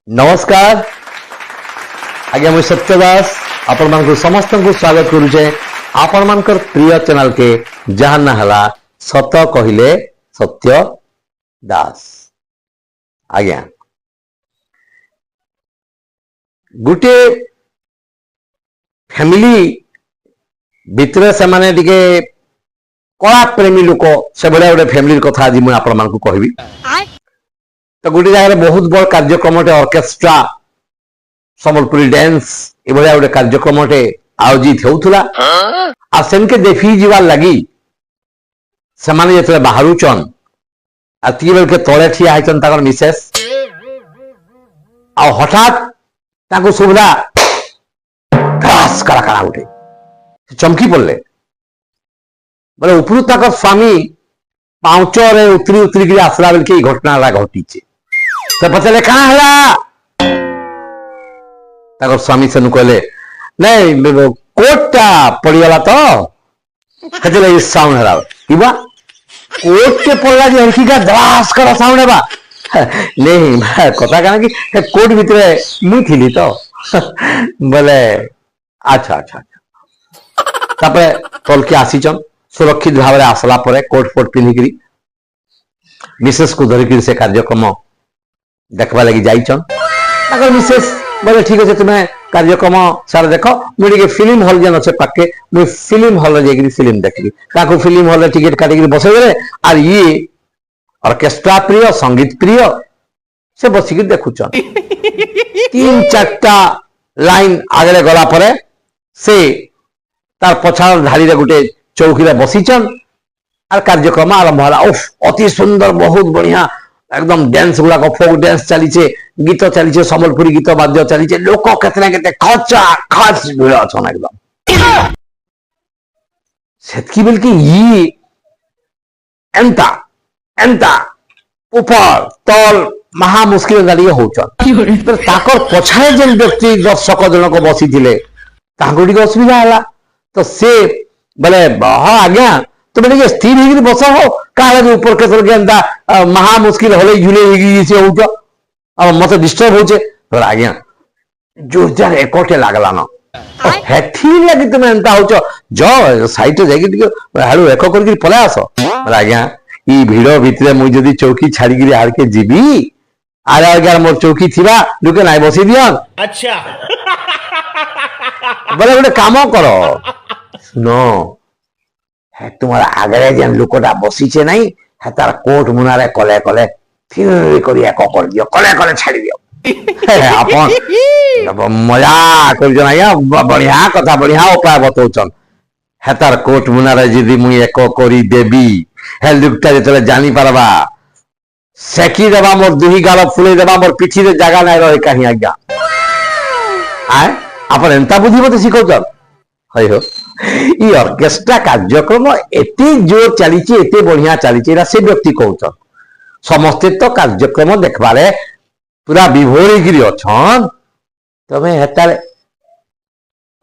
नमस्कार आज्ञा मुझे सत्य दास आपण मानक समस्त को स्वागत करुचे आपण मानकर प्रिय चैनल के जहां ना हला सत कहिले सत्य दास आज्ञा गुटे फैमिली भितर से माने टिके कला प्रेमी लोक से बड़ा गोटे फैमिली कथा आज मुझे आपण मानक कहबी तो गोटे जगह बहुत बड़ कार्यक्रम ऑर्केस्ट्रा संबलपुरी डांस ये गोटे कार्यक्रम आयोजित होउथुला आ सेनके देखी जीवार लगी से माने जते बाहरुचन आती बेल के तळे ठिया हाइचन ताकर मिसेस आ हठात ताको सुबला त्रास करा करा उठे चमकी पड़ले बोले उपरु ताकर स्वामी पांचरे उतरी उतरी के आसला बेल के घटना घटी से पचारे कहाँ है स्वामी से कहले नहीं कोटा पड़गला तो साउंड है कोट के पड़ला हल्की का दरास कर साउंड है नहीं कथा क्या कि कोट भितर मुई थी तो बोले अच्छा अच्छा अच्छा कल के आसीचन सुरक्षित भाव में आसला कोट फोट पिंधिकी मिसेस को धरिक से कार्यक्रम देखवा लगी जाइचन मिसेस बोले ठीक है तुम्हें कार्यक्रम सार देख मुझे फिल्म हॉल जन अच्छे पाके मुझे फिल्म हॉल जाकि फिल्म देखी फिल्म हॉल टिकेट काटिक बसैले और ये ऑर्केस्ट्रा प्रिय संगीत प्रिय से बसिक देखुचन तीन चार्टा लाइन आगे गला परे से तार पछाड़ धाड़ी गोटे चौकी बसीचन और कार्यक्रम आरंभ है अति सुंदर बहुत बढ़िया एकदम डांस गुड़ाक फोक डांस चली गीत चली संबलपुरी गीत बाद्य चली लोक के खचा खच भिड़ अच्छन एकदम से बेल की एंता एंता ऊपर तल महा मुस्किल गाड़ी होचन पछाए जेन व्यक्ति दर्शक जनक बसी असुविधा है तो से बोले हाँ आज्ञा तुम टे स्थिर हो बस हो कहा ऊपर के महा मुस्किल हले झुले हो मत डिस्टर्ब हो आज्ञा जोरदार एकटे लगला न लगी तुम एंता हो जो साइट हाड़ू एक कर पलै आस आज्ञा ये भिड़ भितर मुझे चौकी छाड़ी हाड़ के जीवी आरे आगे मोर चौकी थी लुके ना बसी दियन अच्छा बोले गोटे काम कर सुनो है तुम्हारा आगे जेन लोकटा बसीचे नहीं है तार कोट मुनारे कले कले फिर कर दियो कले कले छाड़ी दियो आपन मजा कर बढ़िया कथा बढ़िया उपाय बतौचन है तार कोट मुनारे यदि मुई एक करी देबी है लुकटा जतले जानी पारबा सेकी देबा मोर दुही गाल फुले देबा मोर पिठी रे जगह नहीं रहे कहीं आज्ञा आए आपन एंता बुद्धि मते सिखौचन है हो ये ऑर्केस्ट्रा कार्यक्रम एते जोर चली एते बढ़िया चली से व्यक्ति कहउछ समस्ते तो कार्यक्रम देखबारे पूरा विभोरी अच्छन तमें हेताले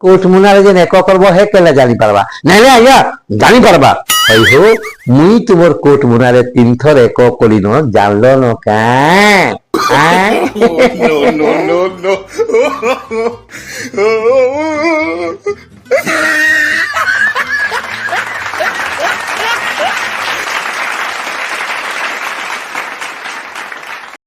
कोट मुनारे जे एक करबो हे केले जानी पारबा नहीं नहीं आज्ञा जानी पारबा हई हो मुई तुमर कोट मुनारे 3 थर एक कली न जानलो न का no